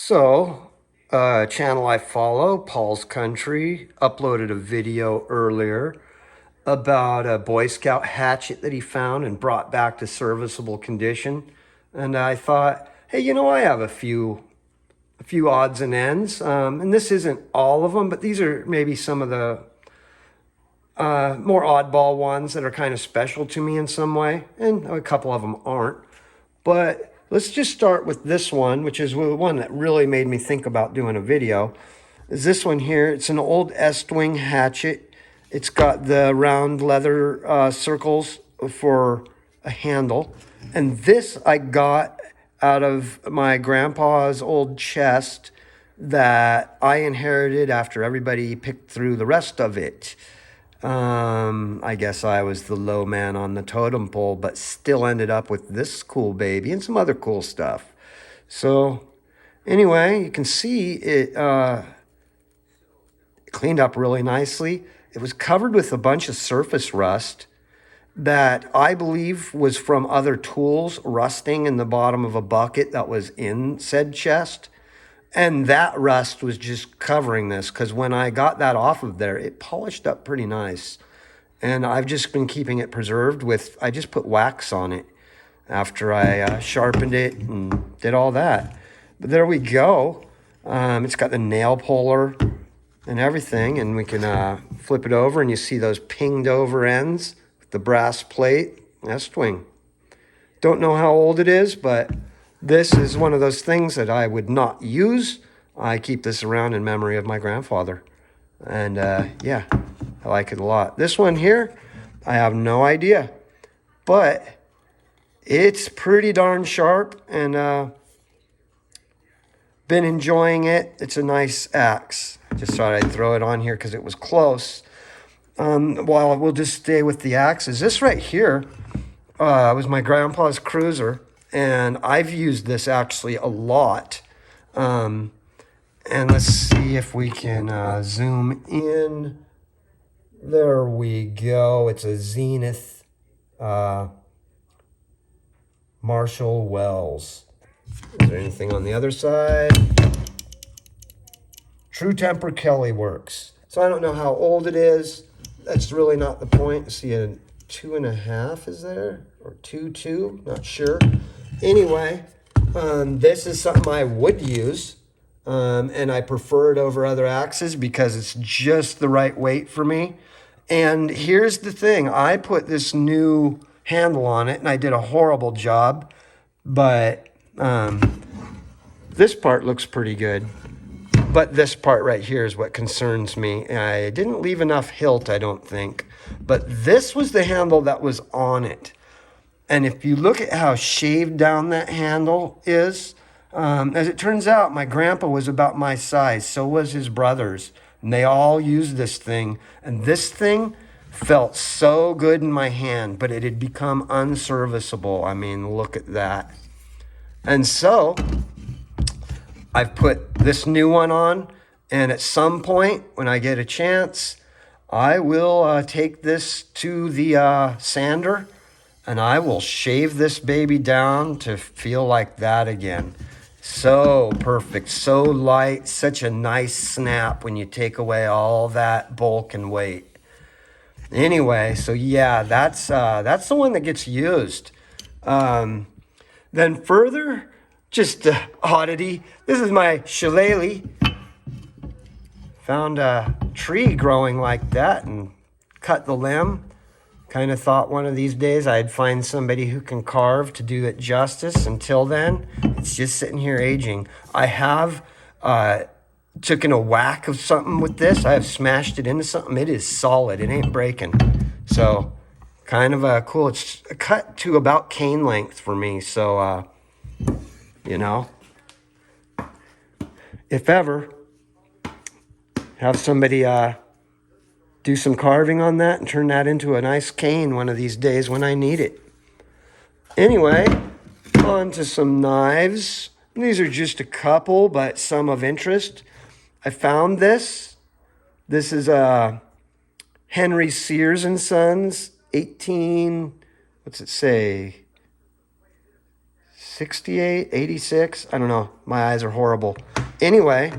Channel I follow, Paul's Country, uploaded a video earlier about a Boy Scout hatchet that he found and brought back to serviceable condition. And I thought, hey, I have a few odds and ends, and this isn't all of them, but these are maybe some of the more oddball ones that are kind of special to me in some way, and a couple of them aren't. But let's just start with this one, which is the one that really made me think about doing a video. Is this one here? It's an old Estwing hatchet. It's got the round leather circles for a handle. And this I got out of my grandpa's old chest that I inherited after everybody picked through the rest of it. I guess I was the low man on the totem pole, but still ended up with this cool baby and some other cool stuff. So anyway, you can see it cleaned up really nicely. It was covered with a bunch of surface rust that I believe was from other tools rusting in the bottom of a bucket that was in said chest. And that rust was just covering this, because when I got that off of there, it polished up pretty nice. And I've just been keeping it preserved I just put wax on it after I sharpened it and did all that. But there we go. It's got the nail puller and everything, and we can flip it over and you see those pinged over ends with the brass plate. Estwing. Don't know how old it is, but this is one of those things that I would not use. I keep this around in memory of my grandfather. And yeah, I like it a lot. This one here, I have no idea. But it's pretty darn sharp, and been enjoying it. It's a nice axe. Just thought I'd throw it on here because it was close. While we'll just stay with the axes. This right here was my grandpa's cruiser. And I've used this actually a lot. And let's see if we can zoom in. There we go. It's a Zenith Marshall Wells. Is there anything on the other side? True Temper Kelly works. So I don't know how old it is. That's really not the point. See, a 2.5 is there? Or 2.2? Not sure. Anyway, this is something I would use, and I prefer it over other axes because it's just the right weight for me. And here's the thing. I put this new handle on it, and I did a horrible job, but this part looks pretty good. But this part right here is what concerns me. I didn't leave enough hilt, I don't think. But this was the handle that was on it. And if you look at how shaved down that handle is, as it turns out, my grandpa was about my size. So was his brothers. And they all used this thing. And this thing felt so good in my hand, but it had become unserviceable. I mean, look at that. And so I've put this new one on. And at some point, when I get a chance, I will take this to the sander. And I will shave this baby down to feel like that again. So perfect, so light, such a nice snap when you take away all that bulk and weight. Anyway, so yeah, that's the one that gets used. Then further, just oddity. This is my shillelagh. Found a tree growing like that and cut the limb. Kind of thought one of these days I'd find somebody who can carve to do it justice. Until then, it's just sitting here aging. I have taken a whack of something with this. I have smashed it into something. It is solid. It ain't breaking. So kind of cool. It's cut to about cane length for me. So, if ever, have somebody do some carving on that and turn that into a nice cane one of these days when I need it. Anyway, on to some knives. These are just a couple, but some of interest. I found this. This is Henry Sears and Sons, 68, 86? I don't know. My eyes are horrible. Anyway,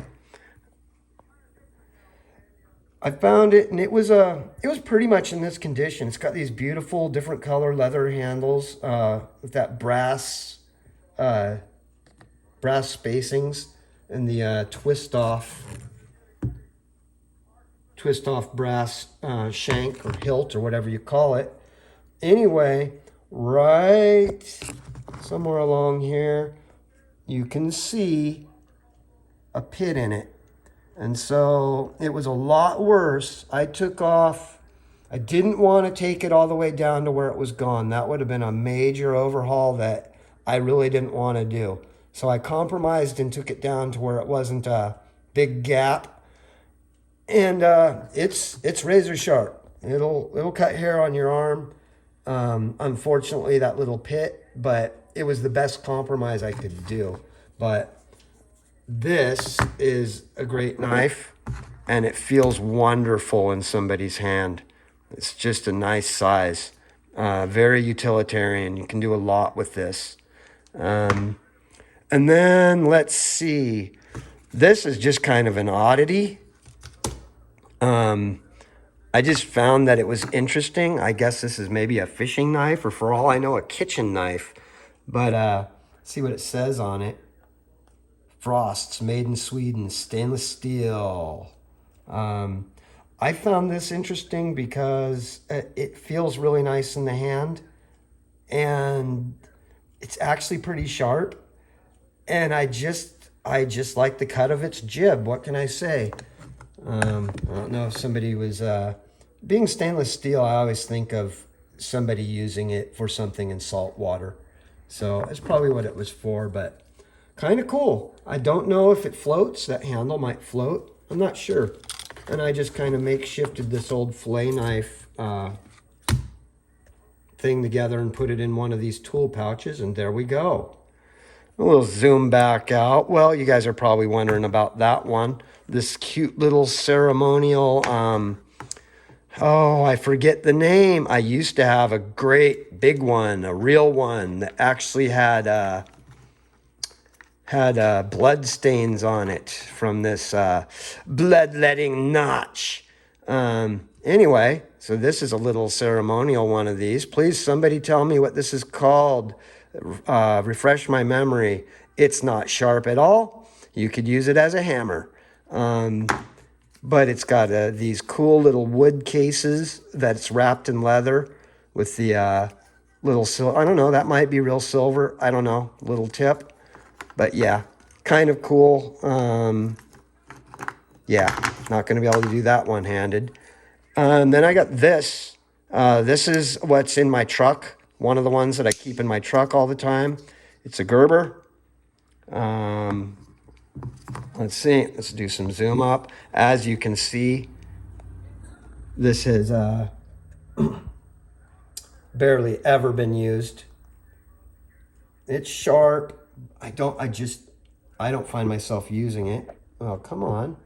I found it, and it was pretty much in this condition. It's got these beautiful different color leather handles with that brass spacings and the twist off brass shank or hilt or whatever you call it. Anyway, right somewhere along here, you can see a pit in it. And so it was a lot worse. I didn't want to take it all the way down to where it was gone. That would have been a major overhaul that I really didn't want to do. So I compromised and took it down to where it wasn't a big gap. And it's razor sharp. It'll cut hair on your arm. Unfortunately, that little pit, but it was the best compromise I could do. But this is a great knife, and it feels wonderful in somebody's hand. It's just a nice size, very utilitarian. You can do a lot with this. And then let's see. This is just kind of an oddity. I just found that it was interesting. I guess this is maybe a fishing knife, or for all I know, a kitchen knife. But see what it says on it. Frosts, made in Sweden, stainless steel. I found this interesting because it feels really nice in the hand, and it's actually pretty sharp. And I just like the cut of its jib. What can I say? I don't know if somebody was being stainless steel. I always think of somebody using it for something in salt water, so it's probably what it was for. But kind of cool. I don't know if it floats. That handle might float. I'm not sure. And I just kind of makeshifted this old fillet knife thing together and put it in one of these tool pouches, and there we go. We'll zoom back out. Well, you guys are probably wondering about that one. This cute little ceremonial, oh, I forget the name. I used to have a great big one, a real one that actually had blood stains on it from this bloodletting notch. Anyway, so this is a little ceremonial one of these. Please, somebody tell me what this is called. Refresh my memory. It's not sharp at all. You could use it as a hammer. But it's got these cool little wood cases that's wrapped in leather with the little silver. I don't know, that might be real silver. I don't know, little tip. But yeah, kind of cool. Yeah, not going to be able to do that one-handed. Then I got this. This is what's in my truck. One of the ones that I keep in my truck all the time. It's a Gerber. Let's see. Let's do some zoom up. As you can see, this has barely ever been used. It's sharp. I don't find myself using it. Oh, come on.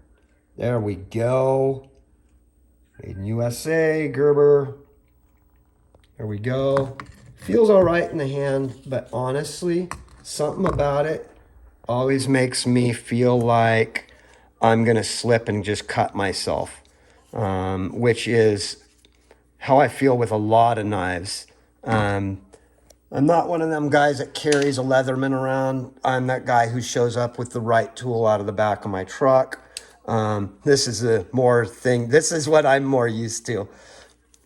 There we go. Made in USA, Gerber. There we go. Feels all right in the hand, but honestly, something about it always makes me feel like I'm going to slip and just cut myself, which is how I feel with a lot of knives. I'm not one of them guys that carries a Leatherman around. I'm that guy who shows up with the right tool out of the back of my truck. This is this is what I'm more used to.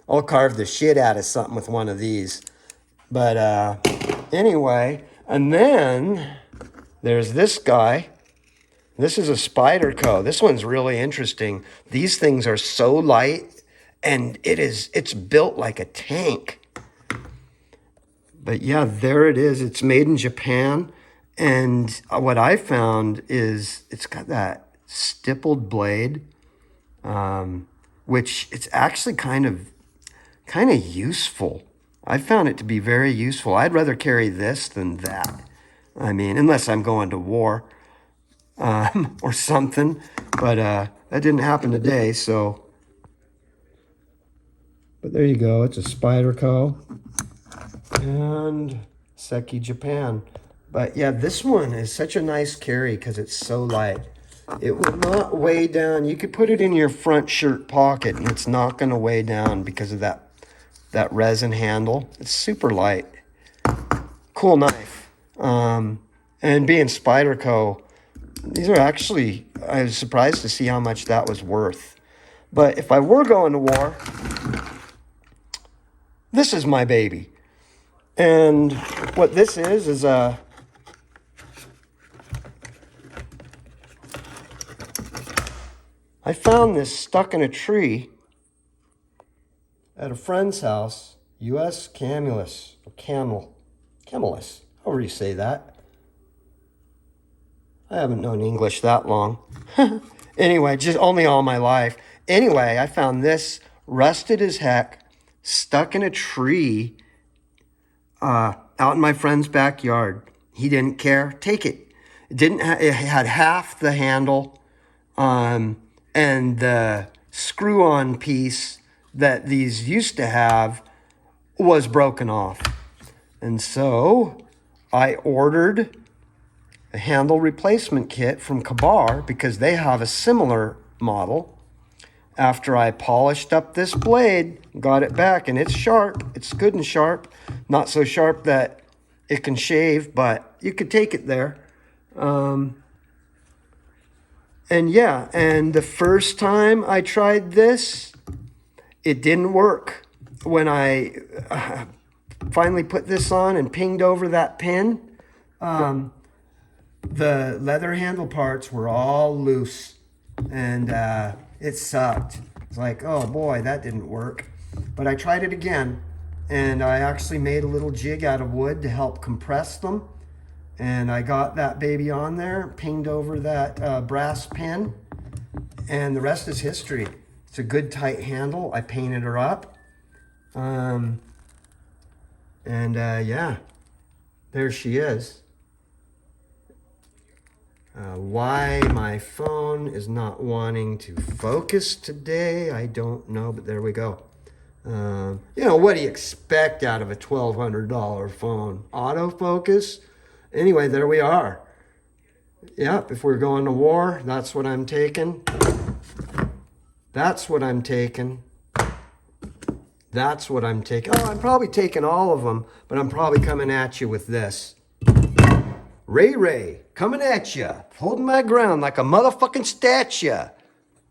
I'll carve the shit out of something with one of these. But anyway, and then there's this guy. This is a Spyderco. This one's really interesting. These things are so light, and it's built like a tank. But yeah, there it is. It's made in Japan. And what I found is it's got that stippled blade, which it's actually kind of useful. I found it to be very useful. I'd rather carry this than that. I mean, unless I'm going to war or something. But that didn't happen today, so. But there you go. It's a Spyderco. And Seki, Japan. But yeah, this one is such a nice carry because it's so light. It will not weigh down. You could put it in your front shirt pocket and it's not going to weigh down because of that resin handle. It's super light. Cool knife. And being Spyderco, these are actually, I was surprised to see how much that was worth. But if I were going to war, this is my baby. And what this is a I found this stuck in a tree at a friend's house, U.S. Camulus, or Camelus, however you say that. I haven't known English that long. Anyway, just only all my life. Anyway, I found this rusted as heck, stuck in a tree out in my friend's backyard. He didn't care. Take it. It had half the handle, and the screw-on piece that these used to have was broken off. And so I ordered a handle replacement kit from Kabar because they have a similar model. After I polished up this blade, got it back, and it's sharp. It's good and sharp. Not so sharp that it can shave, but you could take it there. And yeah, and the first time I tried this, it didn't work. When I finally put this on and pinged over that pin, the leather handle parts were all loose, and it sucked. It's like, oh boy, that didn't work. But I tried it again, and I actually made a little jig out of wood to help compress them. And I got that baby on there, pinged over that brass pin, and the rest is history. It's a good tight handle. I painted her up. Yeah, there she is. Why my phone is not wanting to focus today, I don't know, but there we go. You know, what do you expect out of a $1,200 phone? Autofocus? Anyway, there we are. Yep, if we're going to war, that's what I'm taking. That's what I'm taking. That's what I'm taking. Oh, I'm probably taking all of them, but I'm probably coming at you with this. Ray, coming at you, holding my ground like a motherfucking statue.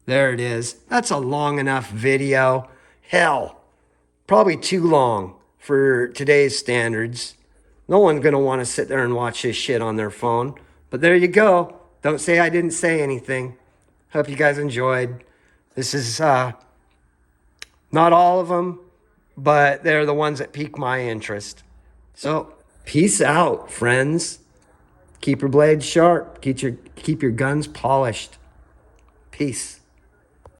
There it is. That's a long enough video. Hell, probably too long for today's standards. No one's going to want to sit there and watch this shit on their phone. But there you go. Don't say I didn't say anything. Hope you guys enjoyed. This is not all of them, but they're the ones that pique my interest. So, peace out, friends. Keep your blades sharp. Keep your guns polished. Peace.